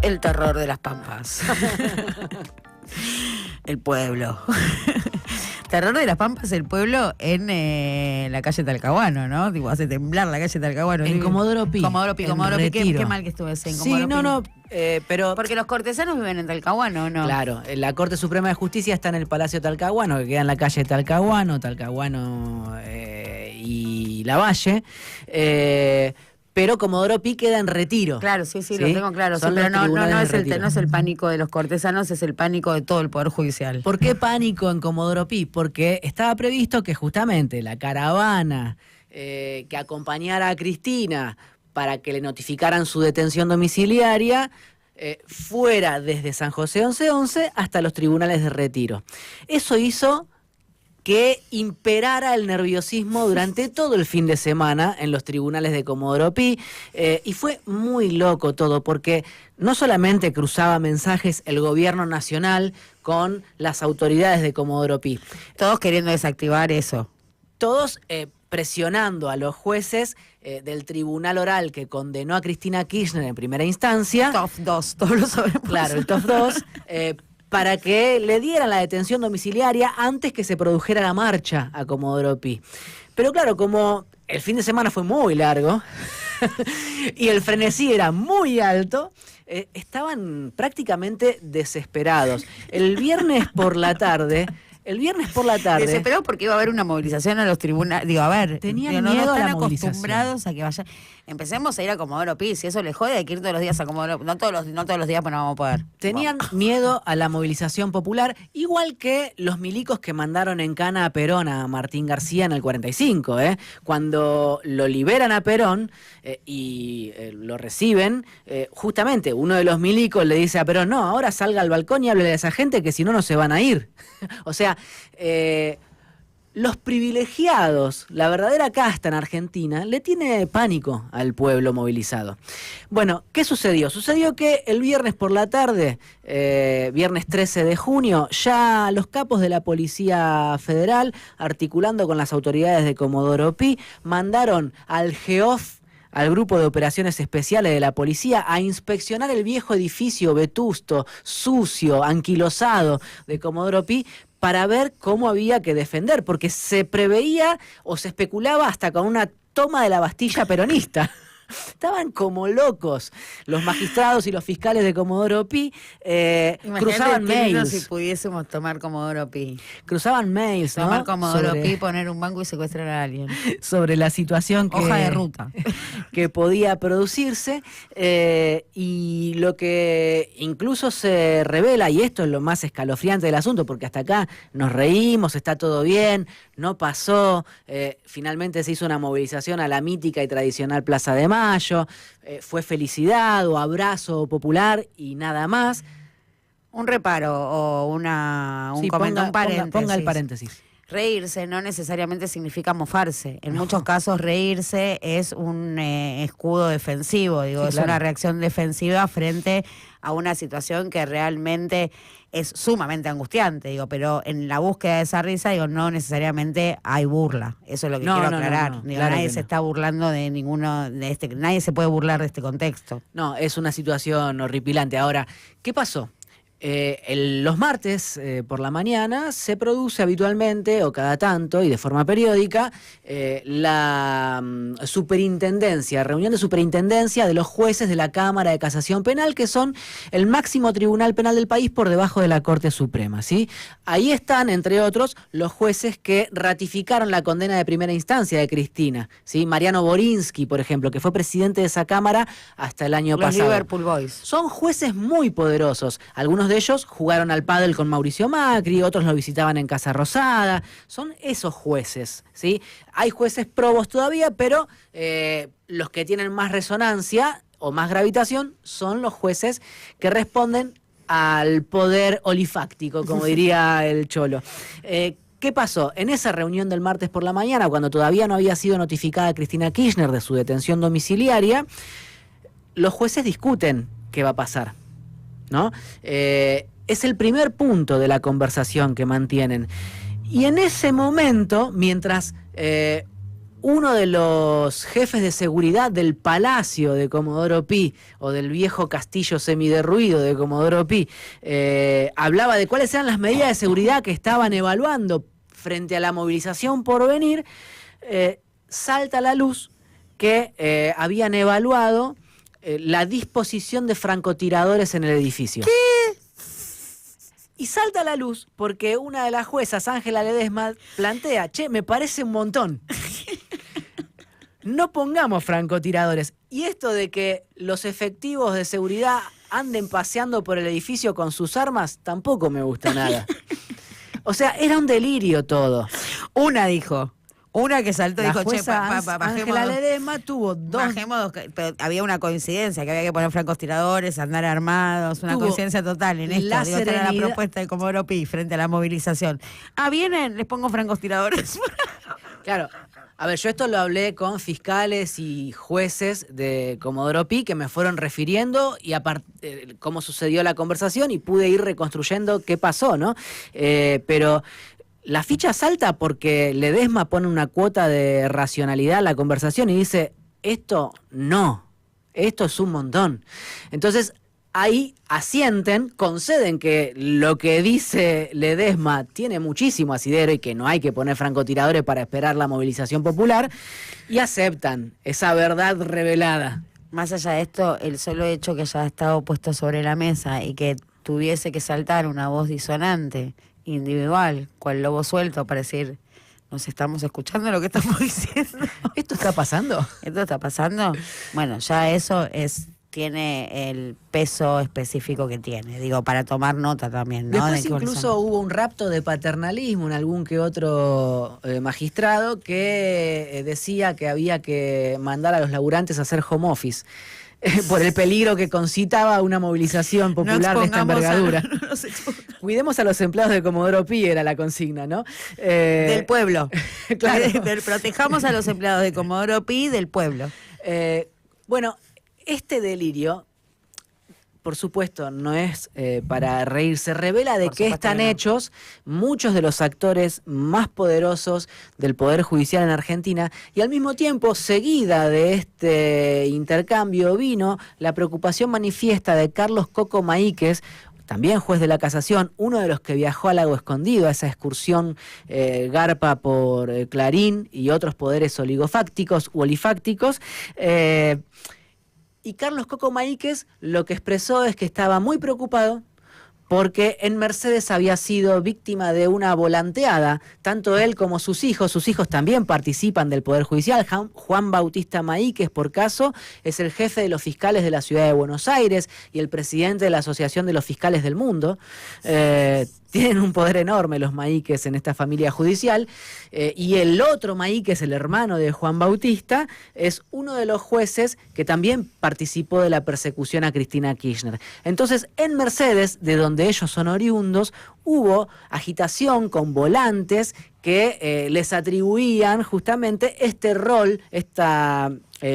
El terror de las Pampas. El pueblo. Terror de las Pampas, el pueblo en la calle Talcahuano, ¿no? Digo, hace temblar la calle Talcahuano. En Comodoro Pi. Comodoro Pi. Qué mal que estuve ese en Comodoro Pi. No, pero... Porque los cortesanos viven en Talcahuano, ¿no? Claro, la Corte Suprema de Justicia está en el Palacio Talcahuano, que queda en la calle Talcahuano y Lavalle. Pero Comodoro Pi queda en Retiro. Claro, sí, lo tengo claro. Sí, pero no es el pánico de los cortesanos, es el pánico de todo el Poder Judicial. ¿Por qué pánico en Comodoro Pi? Porque estaba previsto que justamente la caravana que acompañara a Cristina para que le notificaran su detención domiciliaria fuera desde San José 1111 hasta los tribunales de Retiro. Eso hizo que imperara el nerviosismo durante todo el fin de semana en los tribunales de Comodoro Pi, y fue muy loco todo, porque no solamente cruzaba mensajes el gobierno nacional con las autoridades de Comodoro Pi. Todos queriendo desactivar eso. Todos presionando a los jueces del tribunal oral que condenó a Cristina Kirchner en primera instancia. Top 2, todos lo sabemos. Claro, el top 2. Para que le dieran la detención domiciliaria antes que se produjera la marcha a Comodoro Pi. Pero claro, como el fin de semana fue muy largo y el frenesí era muy alto, estaban prácticamente desesperados. El viernes por la tarde... Desesperado porque iba a haber una movilización a los tribunales. Digo, a ver, tenían no miedo a están la movilización. Acostumbrados a que vaya. Empecemos a ir a Comodoro Pi. Si eso les jode, hay que ir todos los días a Comodoro Pi. No todos los días, pues no vamos a poder. Tenían miedo a la movilización popular, igual que los milicos que mandaron en cana a Perón, a Martín García en el 45. Cuando lo liberan a Perón y lo reciben, justamente uno de los milicos le dice a Perón, no, ahora salga al balcón y hable a esa gente que si no, no se van a ir. O sea, los privilegiados, la verdadera casta en Argentina, le tiene pánico al pueblo movilizado. Bueno, ¿qué sucedió? Sucedió que el viernes por la tarde, viernes 13 de junio, ya los capos de la Policía Federal, articulando con las autoridades de Comodoro Pi, mandaron al GEOF, al Grupo de Operaciones Especiales de la Policía, a inspeccionar el viejo edificio vetusto, sucio, anquilosado de Comodoro Pi, para ver cómo había que defender, porque se preveía o se especulaba hasta con una toma de la Bastilla peronista. Estaban como locos los magistrados y los fiscales de Comodoro Pi. Cruzaban mails. Si pudiésemos tomar Comodoro Pi. Cruzaban mails, tomar ¿no? Comodoro Pi, poner un banco y secuestrar a alguien. Sobre la situación que... Hoja de ruta. Que podía producirse, y lo que incluso se revela, y esto es lo más escalofriante del asunto, porque hasta acá nos reímos, está todo bien, no pasó, finalmente se hizo una movilización a la mítica y tradicional Plaza de Mayo, fue felicidad o abrazo popular y nada más. Un reparo o un comentario, un paréntesis. Ponga el paréntesis. Reírse no necesariamente significa mofarse. En muchos casos reírse es un escudo defensivo, digo, sí, es una reacción defensiva frente a una situación que realmente es sumamente angustiante, digo, pero en la búsqueda de esa risa, digo, no necesariamente hay burla. Eso es lo que quiero aclarar. No, digo, claro, nadie se está burlando de ninguno de nadie se puede burlar de este contexto. No, es una situación horripilante. Ahora, ¿qué pasó? Los martes por la mañana se produce habitualmente o cada tanto y de forma periódica la reunión de superintendencia de los jueces de la Cámara de Casación Penal, que son el máximo tribunal penal del país por debajo de la Corte Suprema, ¿sí? Ahí están, entre otros, los jueces que ratificaron la condena de primera instancia de Cristina, ¿sí? Mariano Borinsky, por ejemplo, que fue presidente de esa Cámara hasta el año pasado. Los Liverpool Boys. Son jueces muy poderosos. Algunos de ellos jugaron al pádel con Mauricio Macri, otros lo visitaban en Casa Rosada. Son esos jueces, ¿sí? Hay jueces probos todavía, pero los que tienen más resonancia o más gravitación son los jueces que responden al poder olifáctico, como diría el Cholo. ¿Qué pasó? En esa reunión del martes por la mañana, cuando todavía no había sido notificada Cristina Kirchner de su detención domiciliaria, los jueces discuten qué va a pasar, ¿no? Es el primer punto de la conversación que mantienen. Y en ese momento, mientras uno de los jefes de seguridad del palacio de Comodoro Pi, o del viejo castillo semiderruido de Comodoro Pi, hablaba de cuáles eran las medidas de seguridad que estaban evaluando frente a la movilización por venir, salta a la luz que habían evaluado la disposición de francotiradores en el edificio. ¿Qué? Y salta a la luz porque una de las juezas, Ángela Ledesma, plantea, me parece un montón. No pongamos francotiradores. Y esto de que los efectivos de seguridad anden paseando por el edificio con sus armas, tampoco me gusta nada. O sea, era un delirio todo. Una dijo. Una que saltó y La dijo, jueza Ángela Ledesma tuvo dos. Pero había una coincidencia, que había que poner francotiradores, andar armados, una coincidencia total en esto. Digo, esta era la propuesta de Comodoro Pi frente a la movilización. Vienen, les pongo francotiradores. Claro. A ver, yo esto lo hablé con fiscales y jueces de Comodoro Pi que me fueron refiriendo y cómo sucedió la conversación y pude ir reconstruyendo qué pasó, ¿no? Pero la ficha salta porque Ledesma pone una cuota de racionalidad a la conversación y dice, esto es un montón. Entonces, ahí asienten, conceden que lo que dice Ledesma tiene muchísimo asidero y que no hay que poner francotiradores para esperar la movilización popular, y aceptan esa verdad revelada. Más allá de esto, el solo hecho que haya estado puesto sobre la mesa y que tuviese que saltar una voz disonante, individual, cual lobo suelto, para decir, nos estamos escuchando lo que estamos diciendo. ¿Esto está pasando? ¿Esto está pasando? Bueno, ya eso tiene el peso específico que tiene, digo, para tomar nota también, ¿no? Después incluso hubo un rapto de paternalismo en algún que otro magistrado que decía que había que mandar a los laburantes a hacer home office. Por el peligro que concitaba una movilización popular de esta envergadura. Cuidemos a los empleados de Comodoro Pi, era la consigna, ¿no? Del pueblo. Claro. Protejamos a los empleados de Comodoro Pi del pueblo. Bueno, este delirio, por supuesto, no es para reírse, revela de qué están hechos muchos de los actores más poderosos del Poder Judicial en Argentina, y al mismo tiempo, seguida de este intercambio, vino la preocupación manifiesta de Carlos Coco Maíquez, también juez de la Casación, uno de los que viajó al Lago Escondido, a esa excursión garpa por Clarín y otros poderes oligofácticos u olifácticos. Y Carlos Coco Maíquez lo que expresó es que estaba muy preocupado porque en Mercedes había sido víctima de una volanteada, tanto él como sus hijos también participan del Poder Judicial. Juan Bautista Maíquez, por caso, es el jefe de los fiscales de la Ciudad de Buenos Aires y el presidente de la Asociación de los Fiscales del Mundo. Tienen un poder enorme los Maíquez en esta familia judicial, y el otro Maíquez, el hermano de Juan Bautista, es uno de los jueces que también participó de la persecución a Cristina Kirchner. Entonces, en Mercedes, de donde ellos son oriundos, hubo agitación con volantes que les atribuían justamente este rol, esta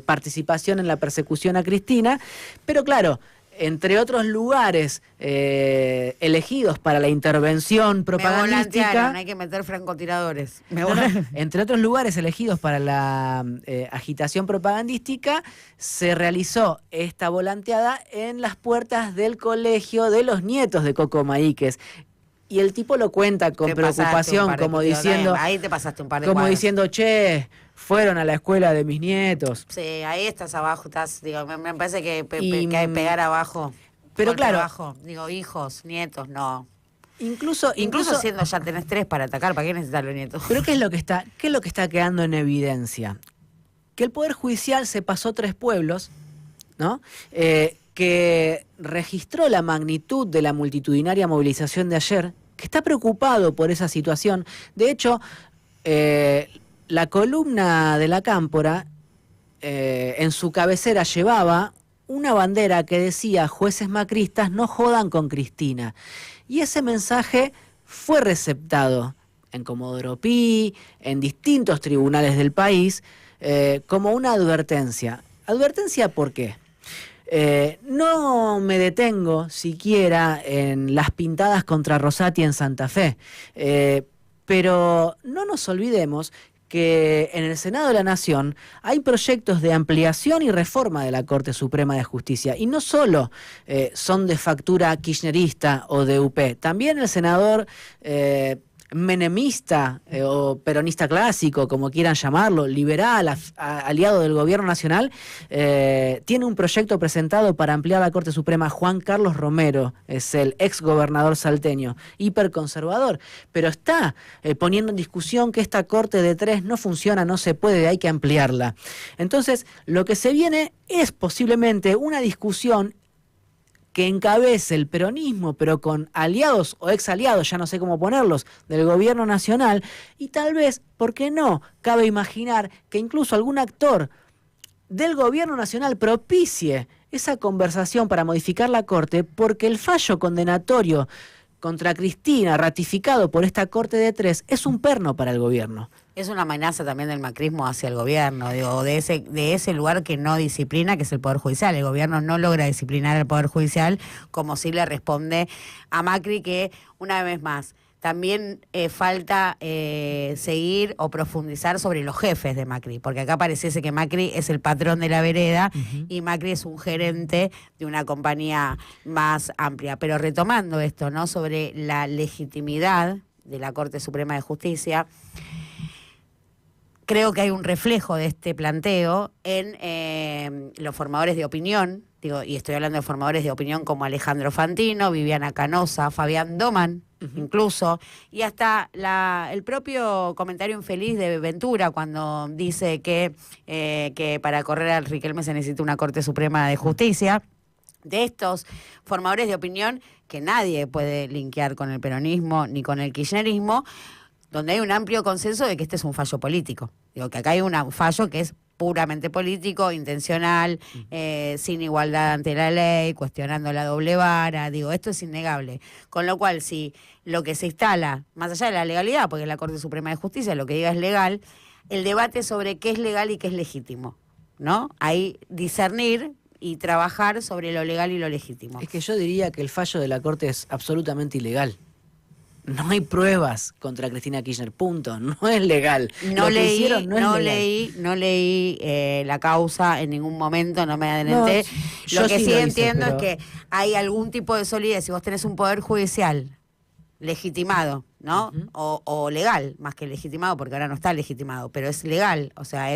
participación en la persecución a Cristina, pero claro, entre otros lugares elegidos para la intervención propagandística. Hay que meter francotiradores. Entre otros lugares elegidos para la agitación propagandística, se realizó esta volanteada en las puertas del colegio de los nietos de Coco Maíquez. Y el tipo lo cuenta con preocupación, como diciendo, ahí te pasaste un par de como cuadros. diciendo, fueron a la escuela de mis nietos. Sí, ahí estás abajo, me parece que hay que pegar abajo. Pero claro, abajo, digo, hijos, nietos, no. Incluso siendo ya tenés 3 para atacar, ¿para qué necesitas los nietos? Pero ¿qué es lo que está quedando en evidencia? Que el Poder Judicial se pasó 3 pueblos, ¿no? Que registró la magnitud de la multitudinaria movilización de ayer, que está preocupado por esa situación. De hecho, la columna de La Cámpora, en su cabecera llevaba una bandera que decía: jueces macristas, no jodan con Cristina. Y ese mensaje fue receptado en Comodoro Pi, en distintos tribunales del país, como una advertencia. ¿Advertencia por qué? No me detengo siquiera en las pintadas contra Rosati en Santa Fe, pero no nos olvidemos que en el Senado de la Nación hay proyectos de ampliación y reforma de la Corte Suprema de Justicia. Y no solo son de factura kirchnerista o de UP, también el senador menemista o peronista clásico, como quieran llamarlo, liberal, aliado del gobierno nacional, tiene un proyecto presentado para ampliar la Corte Suprema. Juan Carlos Romero es el ex gobernador salteño, hiperconservador, pero está poniendo en discusión que esta Corte de 3 no funciona, no se puede, hay que ampliarla. Entonces, lo que se viene es posiblemente una discusión que encabece el peronismo, pero con aliados o ex aliados, ya no sé cómo ponerlos, del gobierno nacional, y tal vez, ¿por qué no? Cabe imaginar que incluso algún actor del gobierno nacional propicie esa conversación para modificar la Corte, porque el fallo condenatorio contra Cristina, ratificado por esta Corte de 3, es un perno para el gobierno. Es una amenaza también del macrismo hacia el gobierno, digo, de ese lugar que no disciplina, que es el Poder Judicial. El gobierno no logra disciplinar al Poder Judicial, como sí le responde a Macri, que una vez más también falta seguir o profundizar sobre los jefes de Macri, porque acá pareciese que Macri es el patrón de la vereda y Macri es un gerente de una compañía más amplia. Pero retomando esto, ¿no?, sobre la legitimidad de la Corte Suprema de Justicia, creo que hay un reflejo de este planteo en los formadores de opinión, digo, y estoy hablando de formadores de opinión como Alejandro Fantino, Viviana Canosa, Fabián Doman, incluso, y hasta el propio comentario infeliz de Ventura cuando dice que para correr al Riquelme se necesita una Corte Suprema de Justicia. De estos formadores de opinión que nadie puede linkear con el peronismo ni con el kirchnerismo, donde hay un amplio consenso de que este es un fallo político. Digo, que acá hay un fallo que es puramente político, intencional, sin igualdad ante la ley, cuestionando la doble vara. Digo, esto es innegable. Con lo cual, si lo que se instala, más allá de la legalidad, porque la Corte Suprema de Justicia lo que diga es legal, el debate sobre qué es legal y qué es legítimo, ¿no? Ahí discernir y trabajar sobre lo legal y lo legítimo. Es que yo diría que el fallo de la Corte es absolutamente ilegal. No hay pruebas contra Cristina Kirchner, punto. No es legal. No leí la causa en ningún momento, no me adelanté. No, lo que sí entiendo pero es que hay algún tipo de solidez. Si vos tenés un poder judicial legitimado, ¿no? O legal, más que legitimado, porque ahora no está legitimado, pero es legal, o sea,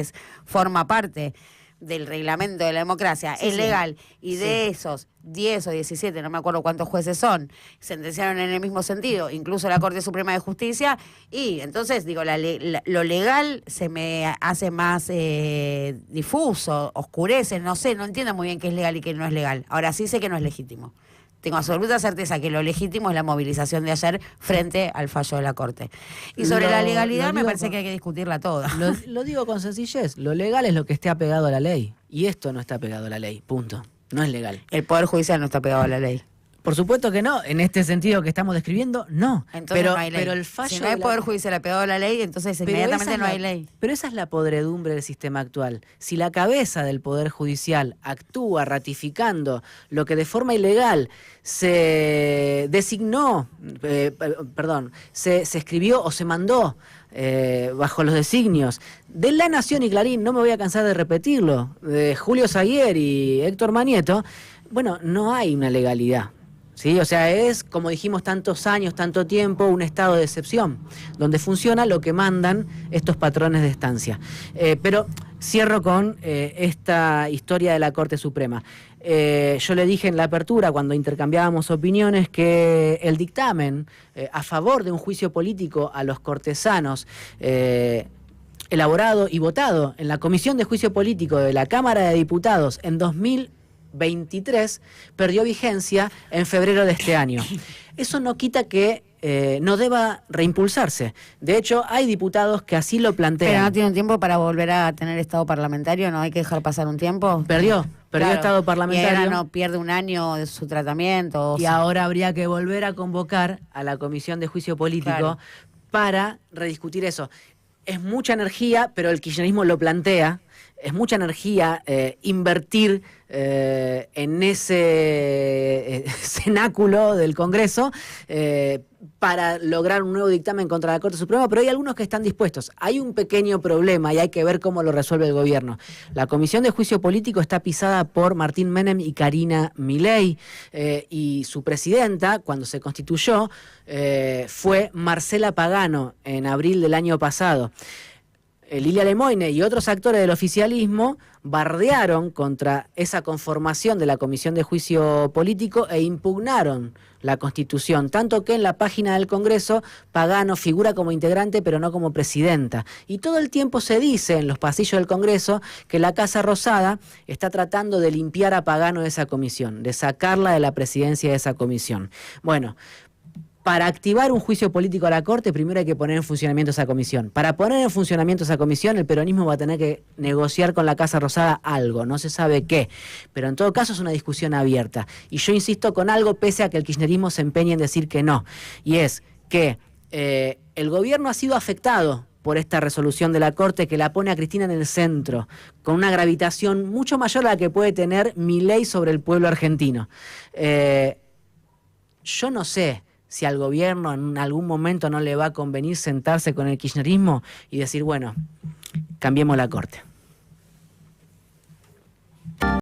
forma parte del reglamento de la democracia, es legal, y de esos 10 o 17, no me acuerdo cuántos jueces son, sentenciaron en el mismo sentido, incluso la Corte Suprema de Justicia, y entonces, digo, lo legal se me hace más difuso, oscurece, no sé, no entiendo muy bien qué es legal y qué no es legal. Ahora sí sé que no es legítimo. Tengo absoluta certeza que lo legítimo es la movilización de ayer frente al fallo de la Corte. Y sobre la legalidad me parece que hay que discutirla toda. Lo digo con sencillez. Lo legal es lo que esté apegado a la ley. Y esto no está apegado a la ley. Punto. No es legal. El Poder Judicial no está pegado a la ley. Por supuesto que no. En este sentido que estamos describiendo, no. Entonces no hay ley. Pero el fallo si no hay Poder Judicial apegado a la ley, entonces inmediatamente no hay ley. Pero esa es la podredumbre del sistema actual. Si la cabeza del Poder Judicial actúa ratificando lo que de forma ilegal se designó, se escribió o se mandó bajo los designios de La Nación y Clarín, no me voy a cansar de repetirlo, de Julio Saguier y Héctor Manieto, bueno, no hay una legalidad. ¿Sí? O sea, es, como dijimos tantos años, tanto tiempo, un estado de excepción, donde funciona lo que mandan estos patrones de estancia. Pero cierro con esta historia de la Corte Suprema. Yo le dije en la apertura, cuando intercambiábamos opiniones, que el dictamen a favor de un juicio político a los cortesanos, elaborado y votado en la Comisión de Juicio Político de la Cámara de Diputados en 2023, perdió vigencia en febrero de este año. Eso no quita que no deba reimpulsarse. De hecho, hay diputados que así lo plantean. Pero no tiene un tiempo para volver a tener estado parlamentario, ¿no hay que dejar pasar un tiempo? Perdió estado parlamentario. Y ahora no pierde un año de su tratamiento. Y ahora habría que volver a convocar a la Comisión de Juicio Político para rediscutir eso. Es mucha energía, pero el kirchnerismo lo plantea. es mucha energía invertir en ese cenáculo del Congreso para lograr un nuevo dictamen contra la Corte Suprema, pero hay algunos que están dispuestos. Hay un pequeño problema y hay que ver cómo lo resuelve el gobierno. La Comisión de Juicio Político está pisada por Martín Menem y Karina Milei, y su presidenta, cuando se constituyó, fue Marcela Pagano en abril del año pasado. Lilia Lemoine y otros actores del oficialismo bardearon contra esa conformación de la Comisión de Juicio Político e impugnaron la Constitución, tanto que en la página del Congreso Pagano figura como integrante pero no como presidenta. Y todo el tiempo se dice en los pasillos del Congreso que la Casa Rosada está tratando de limpiar a Pagano de esa comisión, de sacarla de la presidencia de esa comisión. Bueno, para activar un juicio político a la Corte, primero hay que poner en funcionamiento esa comisión. Para poner en funcionamiento esa comisión, el peronismo va a tener que negociar con la Casa Rosada algo, no se sabe qué. Pero en todo caso es una discusión abierta. Y yo insisto con algo, pese a que el kirchnerismo se empeñe en decir que no. Y es que el gobierno ha sido afectado por esta resolución de la Corte que la pone a Cristina en el centro, con una gravitación mucho mayor a la que puede tener Milei sobre el pueblo argentino. Yo no sé si al gobierno en algún momento no le va a convenir sentarse con el kirchnerismo y decir, bueno, cambiemos la Corte.